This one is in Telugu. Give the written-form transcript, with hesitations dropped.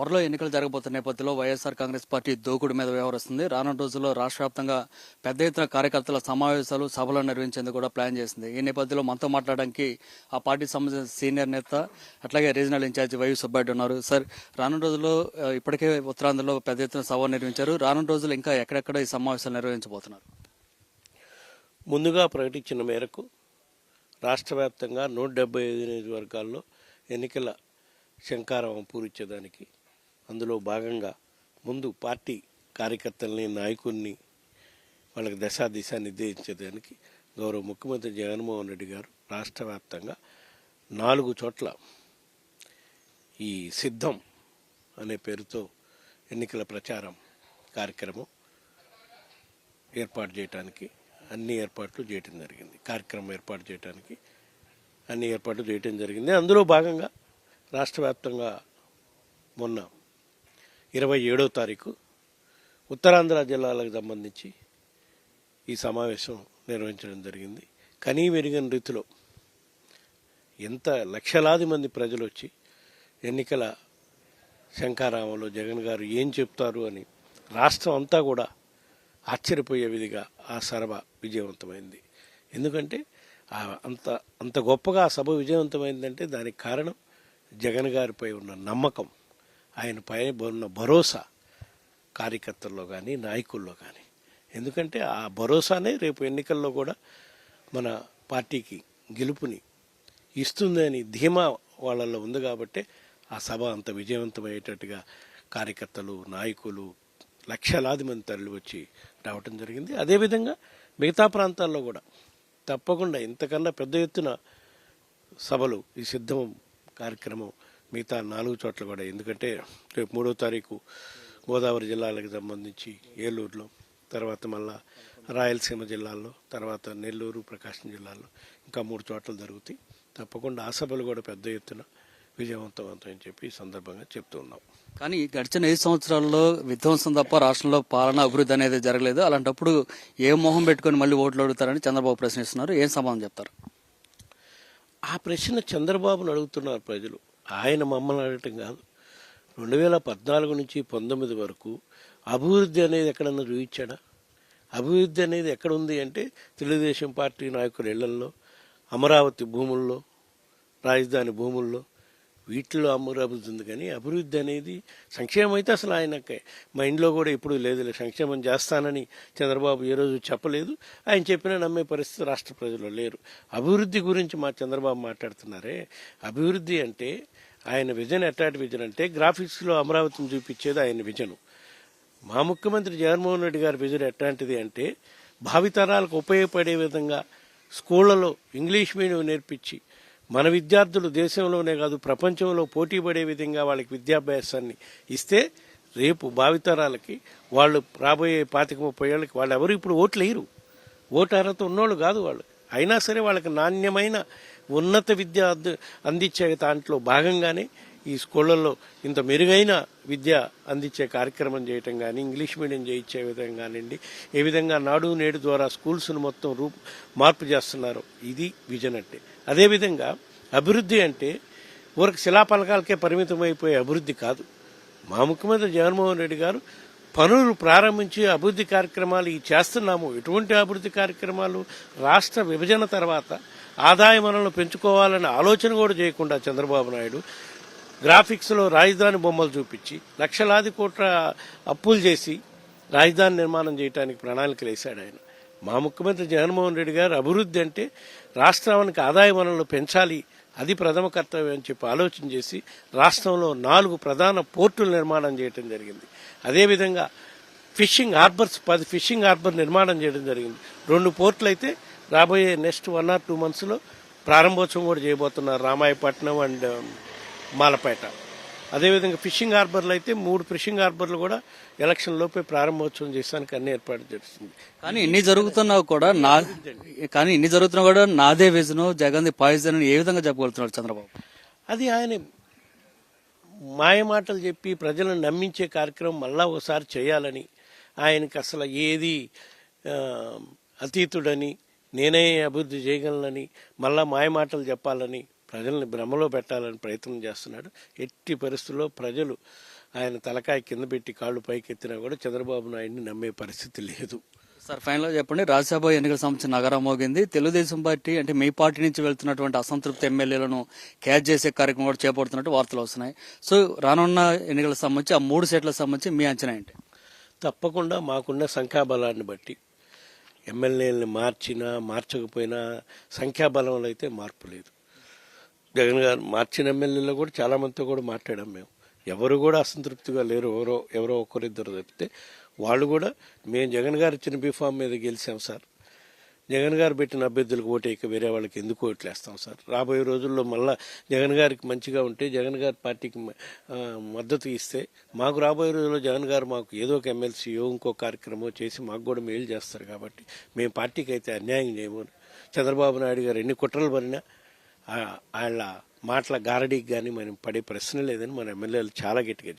త్వరలో ఎన్నికలు జరగబోతున్న నేపథ్యంలో వైఎస్ఆర్ కాంగ్రెస్ పార్టీ దూకుడు మీద వ్యవహరిస్తుంది. రానున్న రోజుల్లో రాష్ట్ర వ్యాప్తంగా పెద్ద ఎత్తున కార్యకర్తల సమావేశాలు, సభలు నిర్వహించేందుకు కూడా ప్లాన్ చేసింది. ఈ నేపథ్యంలో మనతో మాట్లాడడానికి ఆ పార్టీ సంబంధించిన సీనియర్ నేత అట్లాగే రీజనల్ ఇన్ఛార్జి వై సుబ్బారెడ్డి ఉన్నారు. సార్, రానున్న రోజుల్లో ఇప్పటికే ఉత్తరాంధ్రలో పెద్ద ఎత్తున సభ నిర్వహించారు. రానున్న రోజులు ఇంకా ఎక్కడెక్కడ ఈ సమావేశాలు నిర్వహించబోతున్నారు? ముందుగా ప్రకటించిన మేరకు రాష్ట్ర వ్యాప్తంగా 175 నియోజకవర్గాల్లో ఎన్నికల శంకారావం పూరించేదానికి అందులో భాగంగా ముందు పార్టీ కార్యకర్తల్ని, నాయకుల్ని వాళ్ళకి దిశ నిర్దేశించేదానికి గౌరవ ముఖ్యమంత్రి జగన్మోహన్ రెడ్డి గారు రాష్ట్ర వ్యాప్తంగా 4 చోట్ల ఈ సిద్ధం అనే పేరుతో ఎన్నికల ప్రచారం కార్యక్రమం ఏర్పాటు చేయడానికి అన్ని ఏర్పాట్లు చేయటం జరిగింది. అందులో భాగంగా రాష్ట్ర వ్యాప్తంగా మొన్న 27వ తారీఖు ఉత్తరాంధ్ర జిల్లాలకు సంబంధించి ఈ సమావేశం నిర్వహించడం జరిగింది. కనీ వెరిగని రీతిలో ఎంత లక్షలాది మంది ప్రజలు వచ్చి ఎన్నికల శంకారామంలో జగన్ గారు ఏం చెప్తారు అని రాష్ట్రం అంతా కూడా ఆశ్చర్యపోయే విధిగా ఆ సభ విజయవంతమైంది. ఎందుకంటే అంత గొప్పగా ఆ సభ విజయవంతమైందంటే దానికి కారణం జగన్ గారిపై ఉన్న నమ్మకం, ఆయనపై ఉన్న భరోసా కార్యకర్తల్లో కానీ, నాయకుల్లో కానీ. ఎందుకంటే ఆ భరోసానే రేపు ఎన్నికల్లో కూడా మన పార్టీకి గెలుపుని ఇస్తుందని ధీమా వాళ్ళల్లో ఉంది. కాబట్టి ఆ సభ అంత విజయవంతమయ్యేటట్టుగా కార్యకర్తలు, నాయకులు లక్షలాది మంది తరలి వచ్చి రావటం జరిగింది. అదేవిధంగా మిగతా ప్రాంతాల్లో కూడా తప్పకుండా ఇంతకన్నా పెద్ద ఎత్తున సభలు, ఈ సిద్ధం కార్యక్రమం మిగతా 4 చోట్ల కూడా, ఎందుకంటే రేపు 3వ తారీఖు గోదావరి జిల్లాలకు సంబంధించి ఏలూరులో, తర్వాత మళ్ళా రాయలసీమ జిల్లాల్లో, తర్వాత నెల్లూరు, ప్రకాశం జిల్లాల్లో ఇంకా 3 చోట్ల జరుగుతాయి. తప్పకుండా ఆ సభలు కూడా పెద్ద ఎత్తున విజయవంతం అని చెప్పి ఈ సందర్భంగా చెప్తూ ఉన్నాం. కానీ గడిచిన 5 సంవత్సరాల్లో విధ్వంసం తప్ప రాష్ట్రంలో పాలన అభివృద్ధి అనేది జరగలేదు. అలాంటప్పుడు ఏ మొహం పెట్టుకుని మళ్ళీ ఓట్లు అడుగుతారని చంద్రబాబు ప్రశ్నిస్తున్నారు. ఏం సమాధానం చెప్తారు? ఆ ప్రశ్న చంద్రబాబును అడుగుతున్నారు ప్రజలు, ఆయన మమ్మల్ని అడగటం కాదు. 2014 నుంచి 19 వరకు అభివృద్ధి అనేది ఎక్కడన్నా చూపించాడా? అభివృద్ధి అనేది ఎక్కడ ఉంది అంటే తెలుగుదేశం పార్టీ నాయకుల ఇళ్లల్లో, అమరావతి భూముల్లో, రాజధాని భూముల్లో, వీటిలో అభివృద్ధి ఉంది. కానీ అభివృద్ధి అనేది, సంక్షేమం అయితే అసలు ఆయనకే మా ఇంట్లో కూడా ఎప్పుడు లేదు. సంక్షేమం చేస్తానని చంద్రబాబు ఏ రోజు చెప్పలేదు. ఆయన చెప్పినా నమ్మే పరిస్థితి రాష్ట్ర ప్రజలు లేరు. అభివృద్ధి గురించి మా చంద్రబాబు మాట్లాడుతున్నారే. అభివృద్ధి అంటే ఆయన విజన్ ఎట్లాంటి విజన్ అంటే గ్రాఫిక్స్లో అమరావతిని చూపించేది ఆయన విజను. మా ముఖ్యమంత్రి జగన్మోహన్ రెడ్డి గారి విజన్ ఎట్లాంటిది అంటే భావితరాలకు ఉపయోగపడే విధంగా స్కూళ్లలో ఇంగ్లీష్ మీడియం నేర్పించి మన విద్యార్థులు దేశంలోనే కాదు ప్రపంచంలో పోటీ పడే విధంగా వాళ్ళకి విద్యాభ్యాసాన్ని ఇస్తే రేపు భావితరాలకి వాళ్ళు రాబోయే 25-30 ఏళ్ళకి వాళ్ళు ఎవరు ఇప్పుడు ఓట్లు వేయరు. ఓటు అర్హత ఉన్నోళ్ళు కాదు వాళ్ళు. అయినా సరే వాళ్ళకి నాణ్యమైన ఉన్నత విద్య అందించే దాంట్లో భాగంగానే ఈ స్కూళ్ళల్లో ఇంత మెరుగైన విద్య అందించే కార్యక్రమం చేయటం కానీ, ఇంగ్లీష్ మీడియం చేయించే విధంగా కానివ్వండి, ఏ విధంగా నాడు నేడు ద్వారా స్కూల్స్ను మొత్తం మార్పు చేస్తున్నారు. ఇది విజన్ అంటే. అదేవిధంగా అభివృద్ధి అంటే ఊరికి శిలాపలకాలకే పరిమితం అయిపోయే అభివృద్ధి కాదు. మా ముఖ్యమంత్రి జగన్మోహన్ రెడ్డి గారు పనులు ప్రారంభించి అభివృద్ధి కార్యక్రమాలు చేస్తున్నాము. ఎటువంటి అభివృద్ధి కార్యక్రమాలు? రాష్ట్ర విభజన తర్వాత ఆదాయ వనరులను పెంచుకోవాలనే ఆలోచన కూడా చేయకుండా చంద్రబాబు నాయుడు గ్రాఫిక్స్లో రాజధాని బొమ్మలు చూపించి లక్షలాది కోట్ల అప్పులు చేసి రాజధాని నిర్మాణం చేయడానికి ప్రణాళికలు వేశాడు ఆయన. మా ముఖ్యమంత్రి జగన్మోహన్ రెడ్డి గారు అభివృద్ధి అంటే రాష్ట్రానికి ఆదాయ వనరులు పెంచాలి, అది ప్రథమ కర్తవ్యం అని చెప్పి ఆలోచన చేసి రాష్ట్రంలో 4 ప్రధాన పోర్టులు నిర్మాణం చేయడం జరిగింది. అదేవిధంగా ఫిషింగ్ హార్బర్స్ 10 ఫిషింగ్ హార్బర్ నిర్మాణం చేయడం జరిగింది. 2 పోర్టులు అయితే రాబోయే నెక్స్ట్ 1 or 2 monthsలో ప్రారంభోత్సవం కూడా చేయబోతున్నారు, రామాయపట్నం అండ్ మాలపేట. అదేవిధంగా ఫిషింగ్ హార్బర్లు అయితే 3 ఫిషింగ్ హార్బర్లు కూడా ఎలక్షన్ లోపే ప్రారంభోత్సవం చేసానికి అన్ని ఏర్పాటు చేస్తుంది. కానీ ఇన్ని జరుగుతున్నా కూడా నాదే విజన్, జగన్ పాయిజన్ ఏ విధంగా చెప్పగలుగుతున్నాడు చంద్రబాబు? అది ఆయన మాయ మాటలు చెప్పి ప్రజలను నమ్మించే కార్యక్రమం మళ్ళా ఒకసారి చేయాలని, ఆయనకి అసలు ఏది అతీతుడని, నేనే అభివృద్ధి చేయగలనని మళ్ళా మాయ మాటలు చెప్పాలని ప్రజల్ని భ్రమలో పెట్టాలని ప్రయత్నం చేస్తున్నాడు. ఎట్టి పరిస్థితుల్లో ప్రజలు ఆయన తలకాయ కింద పెట్టి కాళ్ళు పైకి ఎత్తినా కూడా చంద్రబాబు నాయుడిని నమ్మే పరిస్థితి లేదు. సార్ ఫైనల్ గా చెప్పండి, రాజ్యసభ ఎన్నికల సంబంధించి నగరం మోగింది. తెలుగుదేశం పార్టీ అంటే మీ పార్టీ నుంచి వెళ్తున్నటువంటి అసంతృప్తి ఎమ్మెల్యేలను క్యాచ్ చేసే కార్యక్రమం కూడా చేపడుతున్నట్టు వార్తలు వస్తున్నాయి. సో రానున్న ఎన్నికలకు సంబంధించి ఆ 3 సీట్లకు సంబంధించి మీ అంచనా ఏంటి? తప్పకుండా మాకున్న సంఖ్యాబలాన్ని బట్టి ఎమ్మెల్యేలను మార్చినా మార్చకపోయినా సంఖ్యాబలంలో అయితే మార్పు లేదు. జగన్ గారు మార్చిన ఎమ్మెల్యేలో కూడా చాలా మందితో కూడా మాట్లాడాం మేము. ఎవరు కూడా అసంతృప్తిగా లేరు. ఎవరో ఒకరిద్దరు తప్పితే వాళ్ళు కూడా మేము జగన్ గారు ఇచ్చిన బీఫామ్ మీద గెలిచాం సార్, జగన్ గారు పెట్టిన అభ్యర్థులకు ఓటేక వేరే వాళ్ళకి ఎందుకు ఓట్లేస్తాం సార్. రాబోయే రోజుల్లో మళ్ళా జగన్ గారికి మంచిగా ఉంటే జగన్ గారి పార్టీకి మద్దతు ఇస్తే మాకు రాబోయే రోజుల్లో జగన్ గారు మాకు ఏదో ఒక ఎమ్మెల్సీయో ఇంకో కార్యక్రమం చేసి మాకు కూడా మేలు చేస్తారు. కాబట్టి మేము పార్టీకి అయితే అన్యాయం చేయము. చంద్రబాబు నాయుడు గారు ఎన్ని కుట్రలు పడినా వాళ్ళ మాటల గారడీకి కానీ మనం పడే ప్రశ్న లేదని మన ఎమ్మెల్యేలు చాలా గట్టిగా